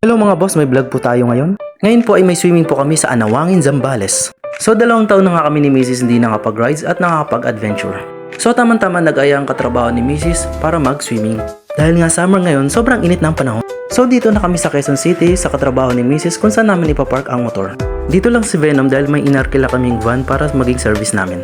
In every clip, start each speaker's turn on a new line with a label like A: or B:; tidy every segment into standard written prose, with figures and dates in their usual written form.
A: Hello mga boss, may vlog po tayo ngayon. Ngayon po ay may swimming po kami sa Anawangin, Zambales. So 2 taon na nga kami ni Mrs. hindi nakapag-rides at nakakapag-adventure. So tamang-tama nag-aya ang katrabaho ni Mrs. para mag-swimming. Dahil nga summer ngayon, sobrang init ng panahon. So dito na kami sa Quezon City sa katrabaho ni Mrs. kung saan namin ipapark ang motor. Dito lang si Venom dahil may inarkila kaming van para maging service namin.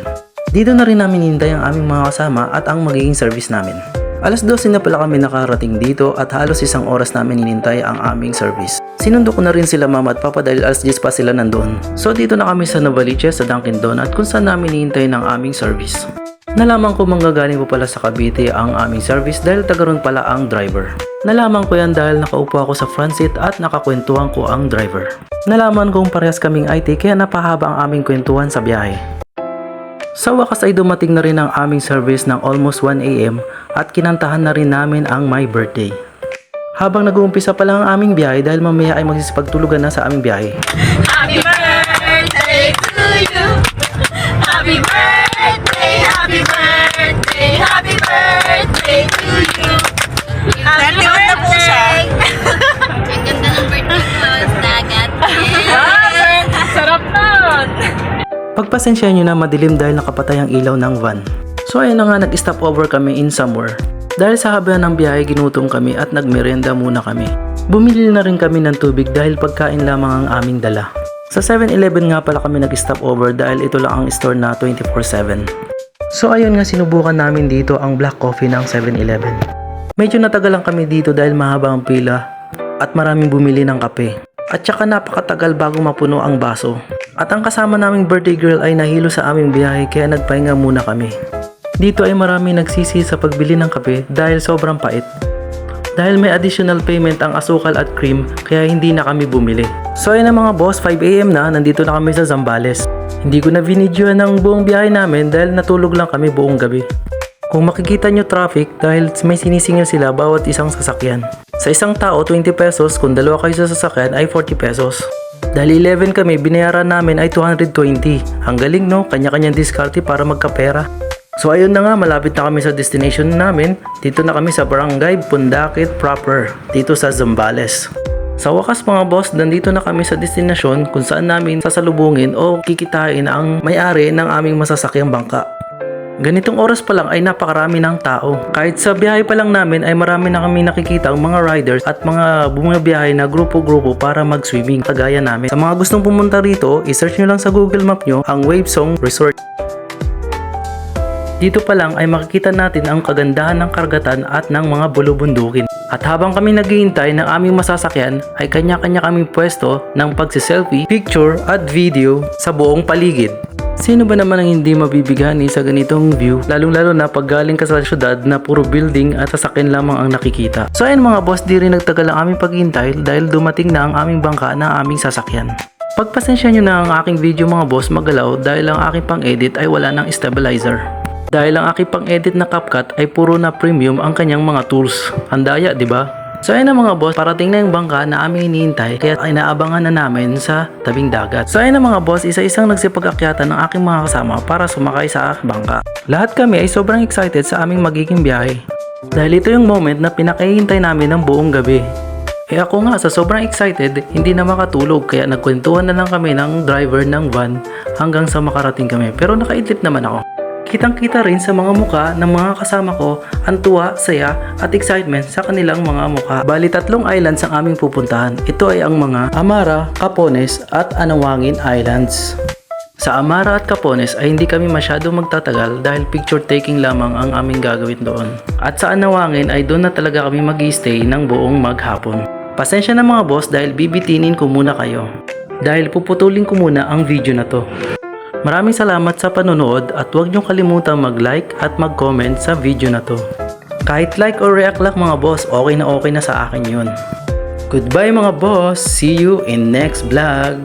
A: Dito na rin namin hinintay ang aming mga kasama at ang magiging service namin. Alas 12 na pala kami nakarating dito at halos 1 oras namin hinintay ang aming service. Sinundo ko na rin sila mama at papa dahil alas 10 pa sila nandun. So dito na kami sa Novaliches sa Dunkin Donut kung saan namin hinintay ng aming service. Nalaman ko manggagaling po pala sa Cavite ang aming service dahil taga ron pala ang driver. Nalaman ko yan dahil nakaupo ako sa front seat at nakakwentuhan ko ang driver. Nalaman kong parehas kaming IT kaya napahaba ang aming kwentuhan sa biyahe. Sa wakas ay dumating na rin ang aming service ng almost 1 AM at kinantahan na rin namin ang my birthday. Habang nag-uumpisa pa lang ang aming biyahe dahil mamaya ay magsisipagtulugan na sa aming biyahe.
B: Happy birthday to you. Happy birthday, happy birthday, happy birthday to you. Happy birthday.
C: Ang ganda ng birthday ko, dagat.
B: Sarap nun.
A: Pagpasensyahan nyo na madilim dahil nakapatay ang ilaw ng van. So ayun na nga nag-stop over kami in somewhere. Dahil sa haba ng biyahe ginutom kami at nagmerenda muna kami. Bumili na rin kami ng tubig dahil pagkain lamang ang aming dala. Sa 7-Eleven nga pala kami nag-stop over dahil ito lang ang store na 24/7. So ayun nga sinubukan namin dito ang black coffee ng 7-Eleven. Medyo natagalan kami dito dahil mahaba ang pila at maraming bumili ng kape. At saka napakatagal bago mapuno ang baso. At ang kasama naming birthday girl ay nahilo sa aming biyahe kaya nagpahinga muna kami. Dito ay marami nagsisi sa pagbili ng kape dahil sobrang pait. Dahil may additional payment ang asukal at cream kaya hindi na kami bumili. So ayun na mga boss, 5 AM na, nandito na kami sa Zambales. Hindi ko na vinidyoan ng buong biyahe namin dahil natulog lang kami buong gabi. Kung makikita nyo traffic dahil may sinisingil sila bawat isang sasakyan. Sa isang tao 20 pesos, kung dalawa kayo sa sasakyan ay 40 pesos. Dahil 11 kami, binayaran namin ay 220. Ang galing no, kanya-kanyang diskarte para magkapera. So ayun na nga, malapit na kami sa destination namin. Dito na kami sa Barangay Pundakit proper, dito sa Zambales. Sa wakas mga boss, nandito na kami sa destinasyon kung saan namin sasalubungin o kikitain ang may-ari ng aming masasakyang bangka. Ganitong oras pa lang ay napakarami ng tao. Kahit sa biyahe pa lang namin ay marami na kami nakikita ang mga riders at mga bumabiyahe na grupo-grupo para mag-swimming kagaya namin. Sa mga gustong pumunta rito, i-search nyo lang sa Google Map nyo ang Wavesong Resort. Dito pa lang ay makikita natin ang kagandahan ng karagatan at ng mga bulubundukin. At habang kami naghihintay ng aming masasakyan ay kanya-kanya kaming pwesto ng pagsiselfie, picture at video sa buong paligid. Sino ba naman ang hindi mabibigani sa ganitong view, lalong-lalo na pag galing ka sa syudad na puro building at sasakyan lamang ang nakikita. So ayun mga boss, di rin nagtagal ang aming paghihintay dahil dumating na ang aming bangka na aming sasakyan. Pagpasensya nyo na ang aking video mga boss magalaw dahil ang aking pang-edit ay wala ng stabilizer. Dahil ang aking pang-edit na CapCut ay puro na premium ang kanyang mga tools. Ang daya, di ba? So ayun na mga boss, parating na yung bangka na aming hinihintay kaya ay naabangan na namin sa tabing dagat. So ayun na mga boss, isa-isang nagsipag-akyatan ng aking mga kasama para sumakay sa bangka. Lahat kami ay sobrang excited sa aming magiging biyahe. Dahil ito yung moment na pinakahihintay namin ng buong gabi. Eh ako nga sa sobrang excited, hindi na makatulog kaya nagkwentuhan na lang kami ng driver ng van hanggang sa makarating kami. Pero nakaidlip naman ako. Kitang-kita rin sa mga muka ng mga kasama ko ang tuwa, saya at excitement sa kanilang mga muka. Bali 3 islands ang aming pupuntahan. Ito ay ang mga Amara, Capones at Anawangin Islands. Sa Amara at Capones ay hindi kami masyado magtatagal dahil picture taking lamang ang aming gagawin doon. At sa Anawangin ay doon na talaga kami mag-stay ng buong maghapon. Pasensya na mga boss dahil bibitinin ko muna kayo. Dahil puputulin ko muna ang video na to. Maraming salamat sa panonood at huwag niyong kalimutang mag-like at mag-comment sa video na to. Kahit like or react lang mga boss, okay na sa akin yun. Goodbye mga boss, see you in next vlog!